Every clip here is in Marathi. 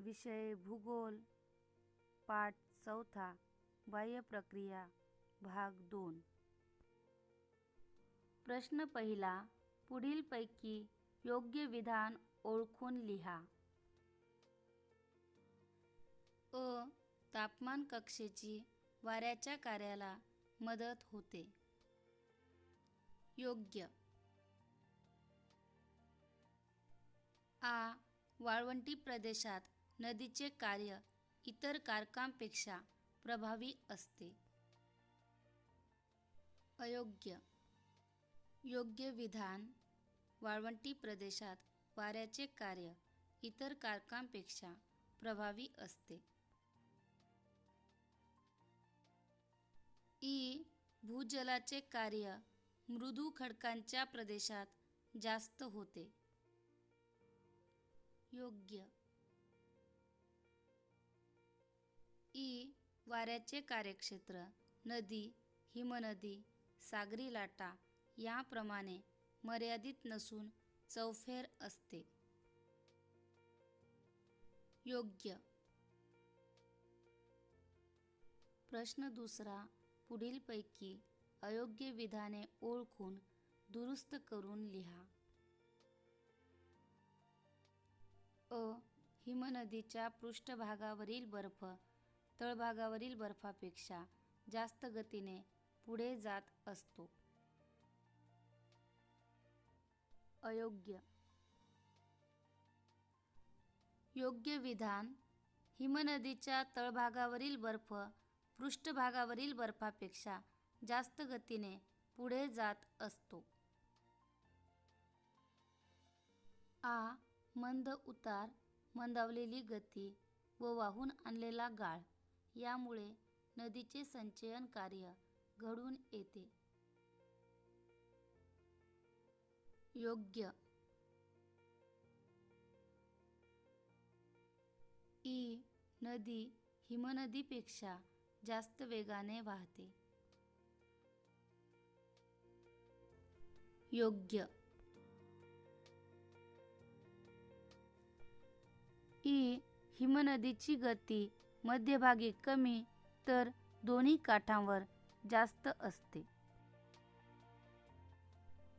विषय भूगोल, पाठ 4, बाह्य प्रक्रिया, भाग 2. प्रश्न पहिला. पुढीलपैकी योग्य विधान ओळखून लिहा. अ. तापमान कक्षेची वाऱ्याच्या कार्याला मदत होते. योग्य. आ. वाळवंटी प्रदेशात नदीचे कार्य इतर कारकांपेक्षा प्रभावी असते. अयोग्य. योग्य विधान. वाळवंटी प्रदेशात वाऱ्याचे कार्य इतर कारकांपेक्षा प्रभावी असते. ई. भूजलाचे कार्य मृदू खडकांच्या प्रदेशात जास्त होते. योग्य. ई. वाऱ्याचे कार्यक्षेत्र नदी, हिमनदी, सागरी लाटा याप्रमाणे मर्यादित नसून चौफेर असते. योग्य. प्रश्न दुसरा. पुढीलपैकी अयोग्य विधाने ओळखून दुरुस्त करून लिहा. अ. हिमनदीच्या पृष्ठभागावरील बर्फ तळभागावरील बर्फापेक्षा जास्त गतीने पुढे जात असतो. अयोग्य. योग्य विधान. हिमनदीच्या तळभागावरील बर्फ पृष्ठभागावरील बर्फापेक्षा जास्त गतीने पुढे जात असतो. आ. मंद उतार, मंदावलेली गती व वाहून आणलेला गाळ यामुळे नदीचे संचयन कार्य घडून येते. योग्य. ई. नदी हिमनदीपेक्षा जास्त वेगाने वाहते. योग्य. ई. हिमनदीची गती मध्यभागी कमी तर दोन्ही काठांवर जास्त असते.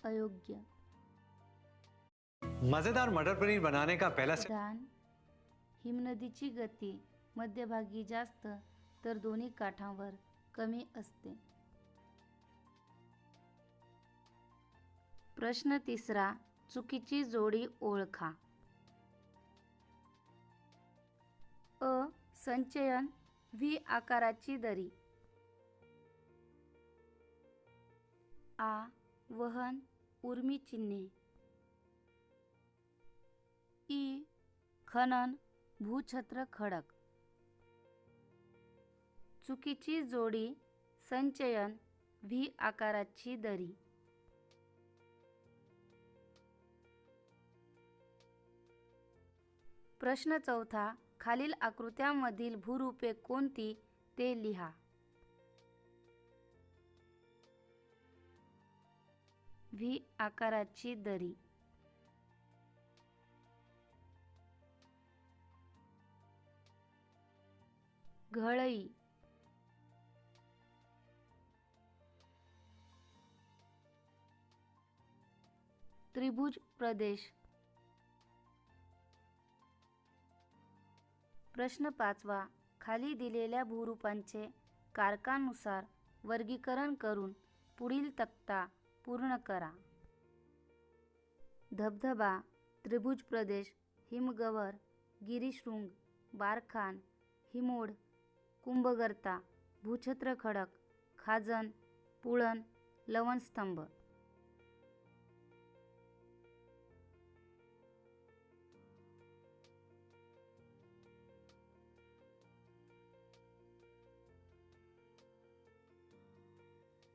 अयोग्य. मजेदार मटर पनीर बनाने का पहला विधान. हिमनदीची गती मध्यभागी जास्त तर दोन्ही काठांवर कमी असते. प्रश्न तिसरा. चुकीची जोडी ओळखा. अ. संचयन व्ही आकाराची दरी. आ. वहन उर्मी चिन्हे. ई. खनन भूछत्र खडक. चुकीची जोडी संचयन व्ही आकाराची दरी. प्रश्न चौथा. खालील आकृत्यांमधील भूरूपे कोणती ते लिहा. व्ही आकाराची दरी. घळई. त्रिभुज प्रदेश. प्रश्न पाचवा. खाली दिलेल्या भूरूपांचे कारकानुसार वर्गीकरण करून पुढील तक्ता पूर्ण करा. धबधबा, त्रिभुज प्रदेश, हिमगव्हर, गिरीशृंग, बारखान, हिमोड, कुंभगर्ता, भूछत्र खडक, खाजन, पुळण, लवणस्तंभ.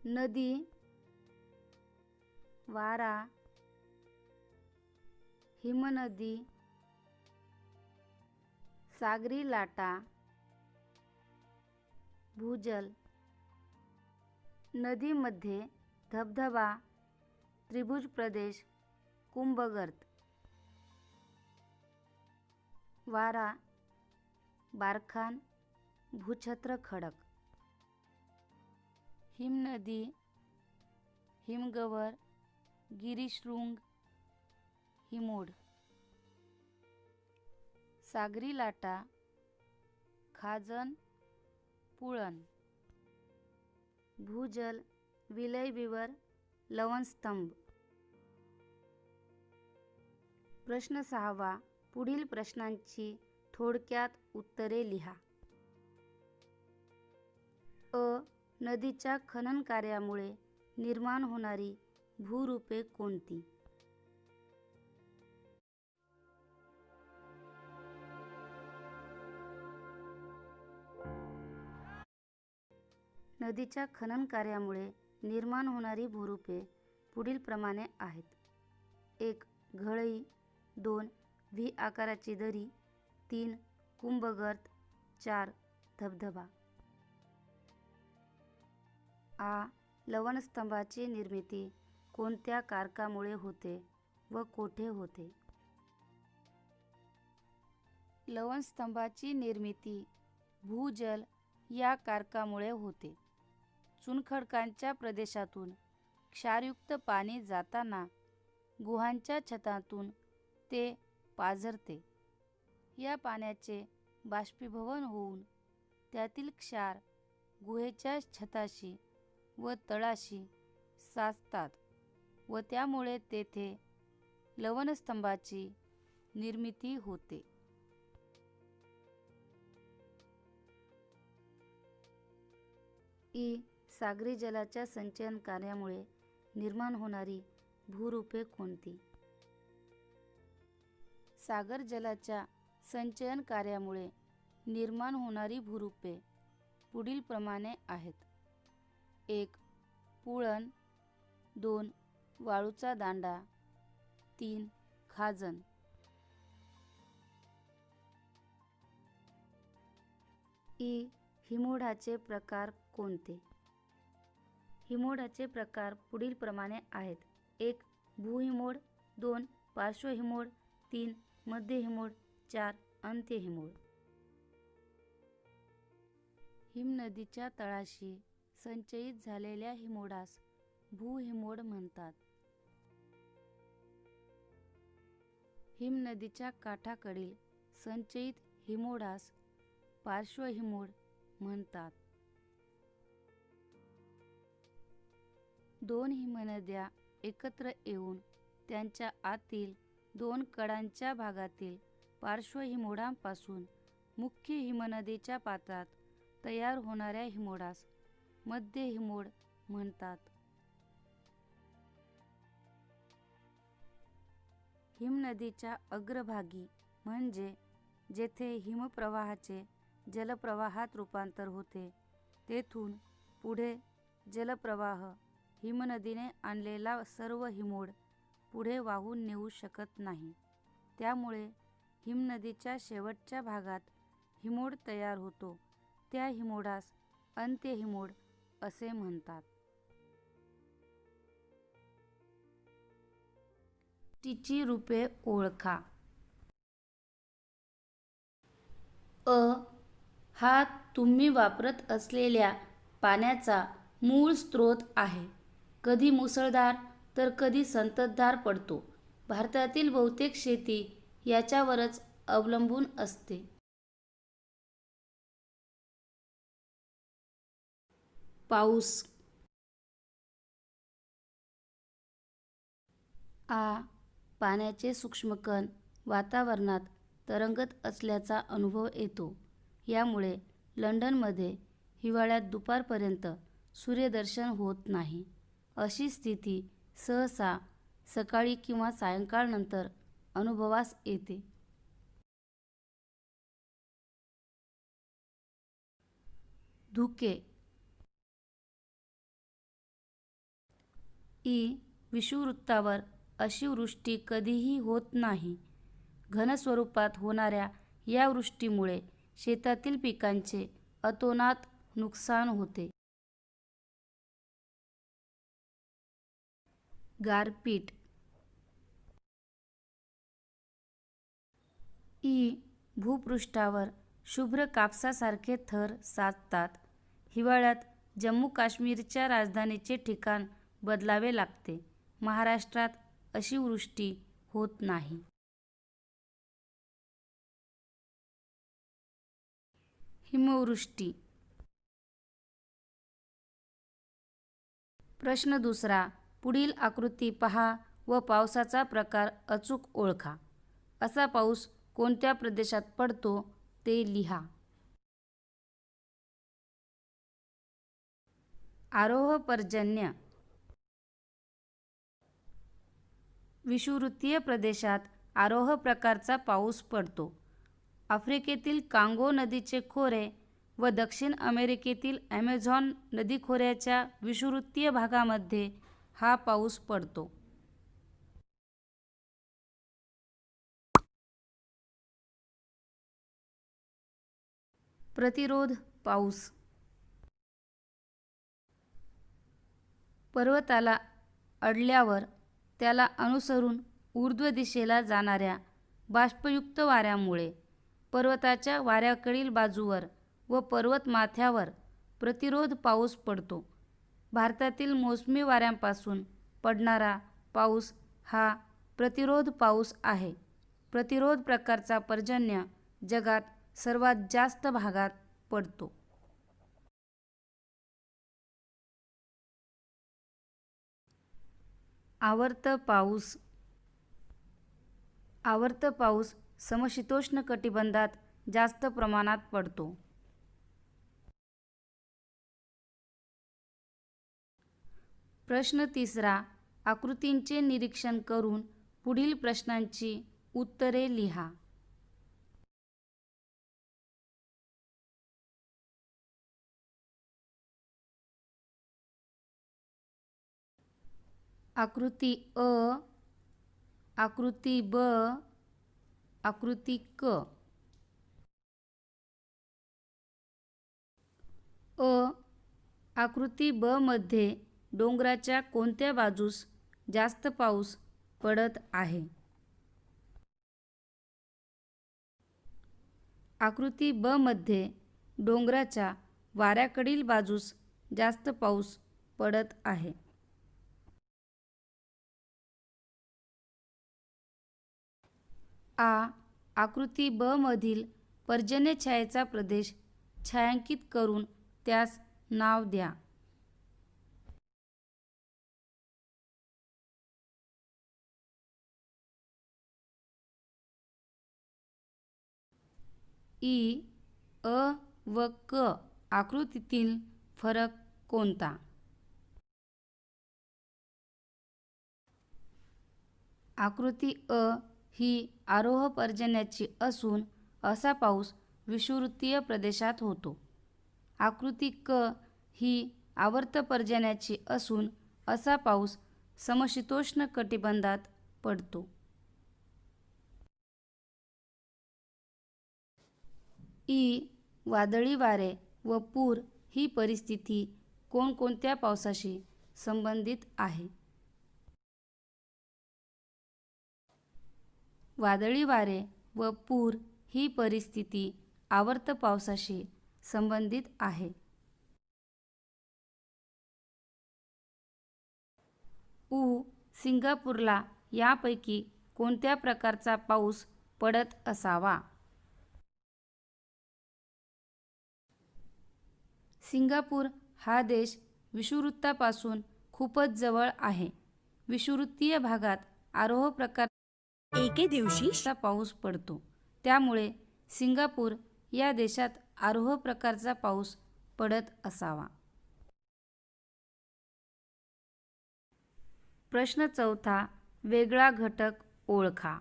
नदी, वारा, हिमनदी, सागरी लाटा, भूजल. नदीमध्ये धबधबा, त्रिभुज प्रदेश, कुंभगर्त. वारा बारखान, भूछत्र खडक. हिमनदी, हिमगवर, गिरीशृंग, हिमोड. सागरी लाटा, खाजन, पुळण. भूजल, विलयविवर, लवणस्तंभ. प्रश्न 6वा. पुढील प्रश्नांची थोडक्यात उत्तरे लिहा. अ. नदीच्या खनन कार्यामुळे निर्माण होणारी भूरूपे कोणती? नदीच्या खनन कार्यामुळे निर्माण होणारी भूरूपे पुढील प्रमाणे आहेत. 1. घळई. 2. व्ही आकाराची दरी. 3. कुंभगर्त. 4. धबधबा. आ. लवणस्तंभाची निर्मिती कोणत्या कारकामुळे होते व कोठे होते? लवणस्तंभाची निर्मिती भूजल या कारकामुळे होते. चुनखडकांच्या प्रदेशातून क्षारयुक्त पाणी जाताना गुहांच्या छतातून ते पाझरते. या पाण्याचे बाष्पीभवन होऊन त्यातील क्षार गुहेच्या छताशी व तळाशी साचतात व त्यामुळे तेथे लवणस्तंभाची निर्मिती होते. इ. सागरी जलाच्या संचयन कार्यामुळे निर्माण होणारी भूरूपे कोणती? सागर जलाच्या संचयन कार्यामुळे निर्माण होणारी भूरूपे पुढील प्रमाणे आहेत. 1. पुळण. 2. वाळूचा दांडा. 3. खाजन. इ. हिमोडाचे प्रकार कोणते? हिमोडाचे प्रकार पुढील प्रमाणे आहेत. 1. भूहिमोड. 2. पार्श्वहिमोड. 3. मध्य हिमोड. 4. अंत्य हिमोड. हिमनदीच्या तळाशी संचयित झालेल्या हिमोडास भूहिमोड म्हणतात. हिमनदीच्या काठाकडील संचयित हिमोडास पार्श्वहिमोड म्हणतात. 2 हिमनद्या एकत्र येऊन त्यांच्या आतील 2 कडांच्या भागातील पार्श्वहिमोडांपासून मुख्य हिमनदीच्या पात्रात तयार होणाऱ्या हिमोडास मध्य हिमोड म्हणतात. हिमनदीच्या अग्रभागी म्हणजे जेथे हिमप्रवाहाचे जलप्रवाहात रूपांतर होते तेथून पुढे जलप्रवाह हिमनदीने आणलेला सर्व हिमोड पुढे वाहून नेऊ शकत नाही. त्यामुळे हिमनदीच्या शेवटच्या भागात हिमोड तयार होतो त्या हिमोडास अंत्य हिमोड असे म्हणतात. तिची रूपे ओळखा. अ. हा तुम्ही वापरत असलेल्या पाण्याचा मूळ स्रोत आहे. कधी मुसळधार तर कधी संततधार पडतो. भारतातील बहुतेक शेती याच्यावरच अवलंबून असते. पाऊस. आ. पाण्याचे सूक्ष्मकण वातावरणात तरंगत असल्याचा अनुभव येतो. यामुळे लंडनमध्ये हिवाळ्यात दुपारपर्यंत सूर्यदर्शन होत नाही. अशी स्थिती सहसा सकाळी किंवा सायंकाळनंतर अनुभवास येते. धुके. इ. विषुववृत्तावर अशी वृष्टी कधीही होत नाही. घनस्वरूपात होणाऱ्या या वृष्टीमुळे शेतातील पिकांचे अतोनात नुकसान होते. गारपीट. इ. भूपृष्ठावर शुभ्र कापसासारखे थर साचतात. हिवाळ्यात जम्मू काश्मीरच्या राजधानीचे ठिकाण बदलावे लागते. महाराष्ट्रात अशी वृष्टी होत नाही. हिमवृष्टी. प्रश्न दुसरा. पुढील आकृती पहा व पावसाचा प्रकार अचूक ओळखा. असा पाऊस कोणत्या प्रदेशात पडतो ते लिहा. आरोह पर्जन्य. विषुववृत्तीय प्रदेशात आरोह प्रकारचा पाऊस पडतो. आफ्रिकेतील कांगो नदीचे खोरे व दक्षिण अमेरिकेतील ॲमेझॉन नदीखोऱ्याच्या विषुववृत्तीय भागामध्ये हा पाऊस पडतो. प्रतिरोध पाऊस. पर्वताला अडल्यावर त्याला अनुसरून ऊर्ध्व दिशेला जाणाऱ्या बाष्पयुक्त वाऱ्यामुळे पर्वताच्या वाऱ्याकडील बाजूवर व पर्वतमाथ्यावर प्रतिरोध पाऊस पडतो. भारतातील मोसमी वाऱ्यांपासून पडणारा पाऊस हा प्रतिरोध पाऊस आहे. प्रतिरोध प्रकारचा पर्जन्य जगात सर्वात जास्त भागात पडतो. आवर्त पाऊस. आवर्त पाऊस समशीतोष्ण कटिबंधात जास्त प्रमाणात पडतो. प्रश्न तिसरा. आकृतींचे निरीक्षण करून पुढील प्रश्नांची उत्तरे लिहा. आकृती अ, आकृती ब, आकृती क. अ. आकृती ब मध्ये डोंगराच्या कोणत्या बाजूस जास्त पाऊस पडत आहे? आकृती ब मध्ये डोंगराच्या वाऱ्याकडील बाजूस जास्त पाऊस पडत आहे. आ. आकृती ब मधील पर्जन्यछायेचा प्रदेश छायांकित करून त्यास नाव द्या. ई, अ व क आकृतीतील फरक कोणता? आकृती अ ही आरोह पर्जन्याची असून असा पाऊस विषुववृत्तीय प्रदेशात होतो. आकृती क ही आवर्त पर्जन्याची असून असा पाऊस समशीतोष्ण कटिबंधात पडतो. ई. वादळी वारे व पूर ही परिस्थिती कोणकोणत्या पावसाशी संबंधित आहे? वादळी वारे व पूर ही परिस्थिती आवर्त पावसाशी संबंधित आहे. उ. सिंगापूरला यापैकी कोणत्या प्रकारचा पाऊस पडत असावा? सिंगापूर हा देश विषुववृत्तापासून खूपच जवळ आहे. विषुववृत्तीय भागात आरोह प्रकारचा एके दिवशी पाऊस पडतो. त्यामुळे सिंगापूर या देशात आरोह प्रकारचा पाऊस पडत असावा. प्रश्न चौथा. वेगळा घटक ओळखा.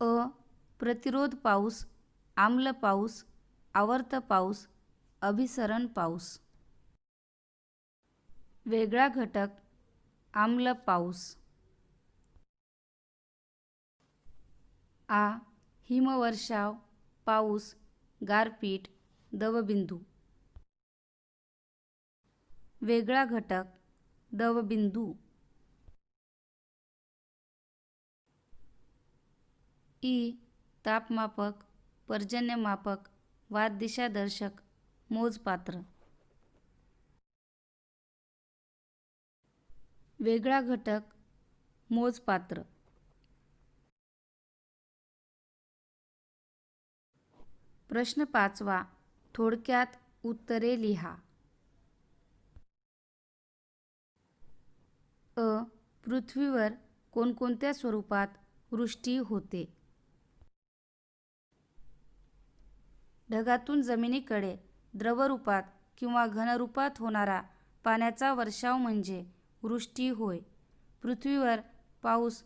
अ. प्रतिरोध पाऊस, आम्ल पाऊस, आवर्त पाऊस, अभिसरण पाऊस. वेगळा घटक आम्ल पाऊस. आ. हिमवर्षाव, पाऊस, गारपीट, दवबिंदू. वेगळा घटक दवबिंदू. ई. तापमापक, पर्जन्यमापक, वातदिशादर्शक, मोजपात्र. वेगळा घटक, मोजपात्र. प्रश्न 5वा. थोडक्यात उत्तरे लिहा. अ. पृथ्वीवर कोणकोणत्या स्वरूपात वृष्टी होते? ढगातून जमिनीकडे द्रवरूपात किंवा घनरूपात होणारा पाण्याचा वर्षाव म्हणजे वृष्टी होय. पृथ्वीवर पाऊस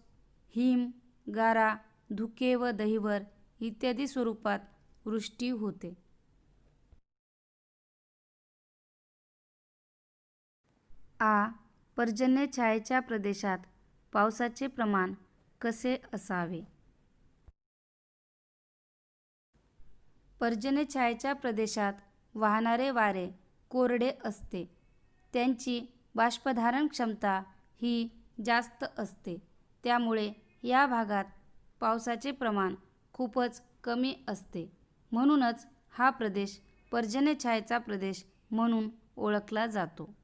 हिम, गारा, धुके व दहिवर इत्यादी स्वरूपात वृष्टी होते. आ. पर्जन्य छायेच्या प्रदेशात पावसाचे प्रमाण कसे असावे? पर्जन्य छायेच्या प्रदेशात वाहणारे वारे कोरडे असते. त्यांची बाष्पधारण क्षमता ही जास्त असते. त्यामुळे या भागात पावसाचे प्रमाण खूपच कमी असते. म्हणूनच हा प्रदेश पर्जन्य छायेचा प्रदेश म्हणून ओळखला जातो.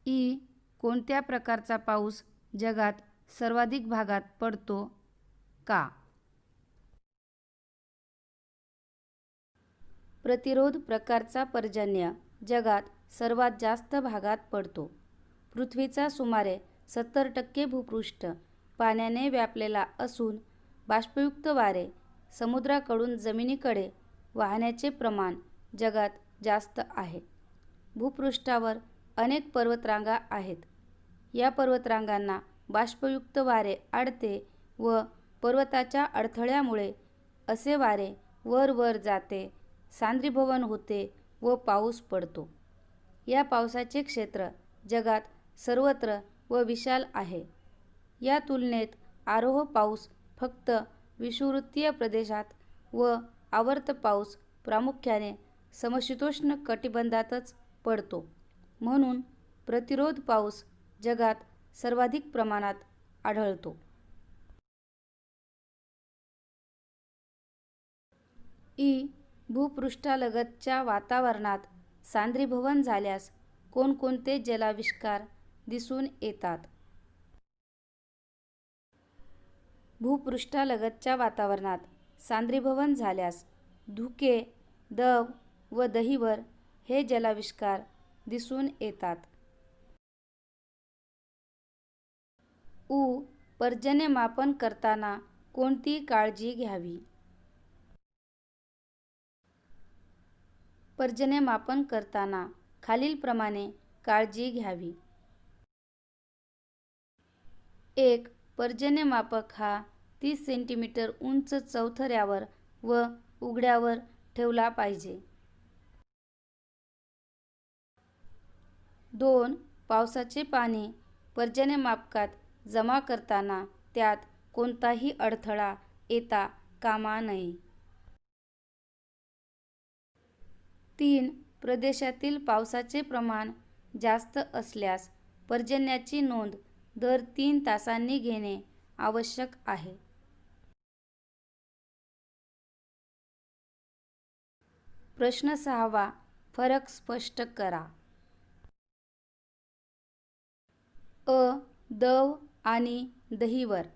ई. कोणत्या प्रकारचा पाऊस जगात सर्वाधिक भागात पडतो? का? प्रतिरोध प्रकारचा पर्जन्य जगात सर्वात जास्त भागात पडतो. पृथ्वीचा सुमारे 70% भूपृष्ठ पाण्याने व्यापलेला असून बाष्पयुक्त वारे समुद्राकडून जमिनीकडे वाहण्याचे प्रमाण जगात जास्त आहे. भूपृष्ठावर अनेक पर्वतरांगा आहेत. या पर्वतरांगांना बाष्पयुक्त वारे अडते व पर्वताच्या अडथळ्यामुळे असे वारे वर वर जाते, सांद्रीभवन होते व पाऊस पडतो. या पावसाचे क्षेत्र जगात सर्वत्र व विशाल आहे. या तुलनेत आरोह पाऊस फक्त विषुववृत्तीय प्रदेशात व आवर्त पाऊस प्रामुख्याने समशीतोष्ण कटिबंधातच पडतो. म्हणून प्रतिरोध पाऊस जगात सर्वाधिक प्रमाणात आढळतो. ई. भूपृष्ठालगतच्या वातावरणात सांद्रीभवन झाल्यास कोणकोणते जलाविष्कार दिसून येतात? भूपृष्ठालगतच्या वातावरणात सांद्रीभवन झाल्यास धुके, दव व दहिवर हे जलाविष्कार दिसून येतात. उ. पर्जन्यमापन करताना कोणती काळजी घ्यावी? पर्जन्यमापन करताना खालीलप्रमाणे काळजी घ्यावी. 1. पर्जन्यमापक हा 30 सेंटीमीटर उंच चौथऱ्यावर व उघड्यावर ठेवला पाहिजे. 2. पावसाचे पाणी पर्जन्यमापकात जमा करताना त्यात कोणताही अडथळा येता कामा नये. 3. प्रदेशातील पावसाचे प्रमाण जास्त असल्यास पर्जन्याची नोंद दर 3 तासांनी घेणे आवश्यक आहे. प्रश्न 6वा. फरक स्पष्ट करा. अ. दव आणि दहिवर.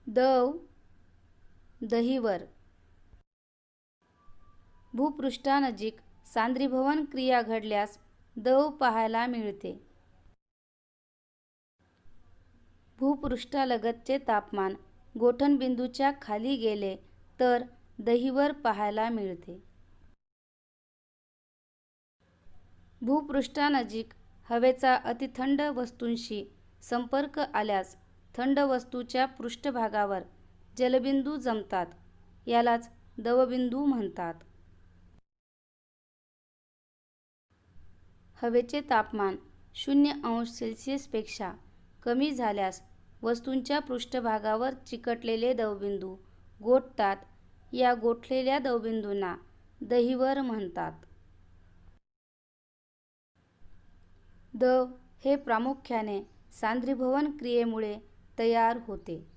दव, दहिवर. भूपृष्ठानजीक सांद्रीभवन क्रिया घडल्यास दव पाहायला मिळते. भूपृष्ठालगतचे तापमान गोठणबिंदूच्या खाली गेले तर दहिवर पाहायला मिळते. भूपृष्ठानजीक हवेचा अतिथंड वस्तूंशी संपर्क आल्यास थंड वस्तूच्या पृष्ठभागावर जलबिंदू जमतात. यालाच दवबिंदू म्हणतात. हवेचे तापमान 0°C पेक्षा कमी झाल्यास वस्तूंच्या पृष्ठभागावर चिकटलेले दवबिंदू गोठतात. या गोठलेल्या दवबिंदूंना दहिवर म्हणतात. दव हे प्रामुख्याने सांद्रीभवन क्रियेमुळे तयार होते.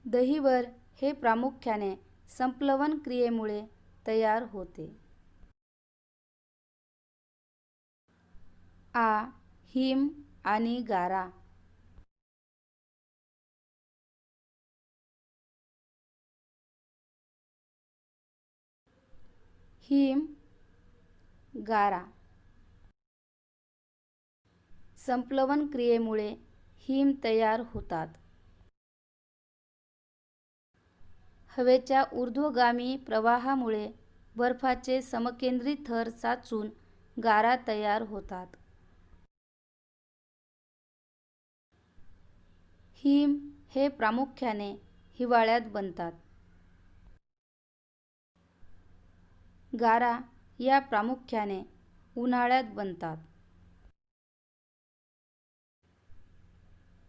दहिवर हे प्रामुख्याने संप्लवन क्रियेमुळे तयार होते. आ. हिम आणि गारा. हिम, गारा. संप्लवन क्रियेमुळे हिम तयार होतात. हवेच्या ऊर्ध्वगामी प्रवाहामुळे बर्फाचे समकेंद्री थर साचून गारा तयार होतात. हिम हे प्रामुख्याने हिवाळ्यात बनतात. गारा या प्रामुख्याने उन्हाळ्यात बनतात.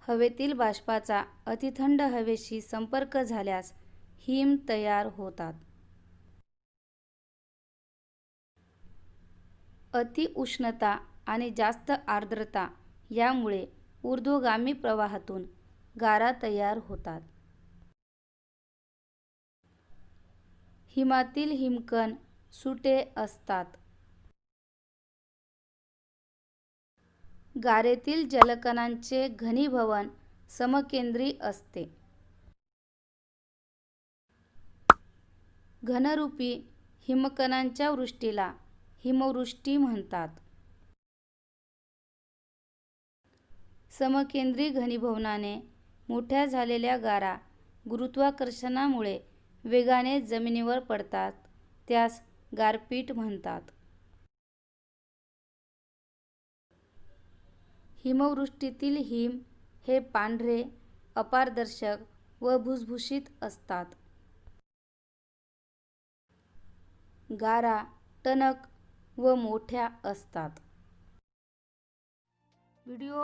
हवेतील बाष्पाचा अतिथंड हवेशी संपर्क झाल्यास हिम तयार होतात. अतिउष्णता आणि जास्त आर्द्रता यामुळे ऊर्ध्वगामी प्रवाहातून गारा तयार होतात. हिमातील हिमकण सुटे असतात. गारेतील जलकणांचे घनीभवन समकेंद्री असते. घनरूपी हिमकणांच्या वृष्टीला हिमवृष्टी म्हणतात. समकेंद्री घनीभवनाने मोठ्या झालेल्या गारा गुरुत्वाकर्षणामुळे वेगाने जमिनीवर पडतात, त्यास गारपीट म्हणतात. हिमवृष्टीतील हिम हे पांढरे, अपारदर्शक व भुसभुशीत असतात. गारा टणक व मोठ्या असतात. व्हिडिओ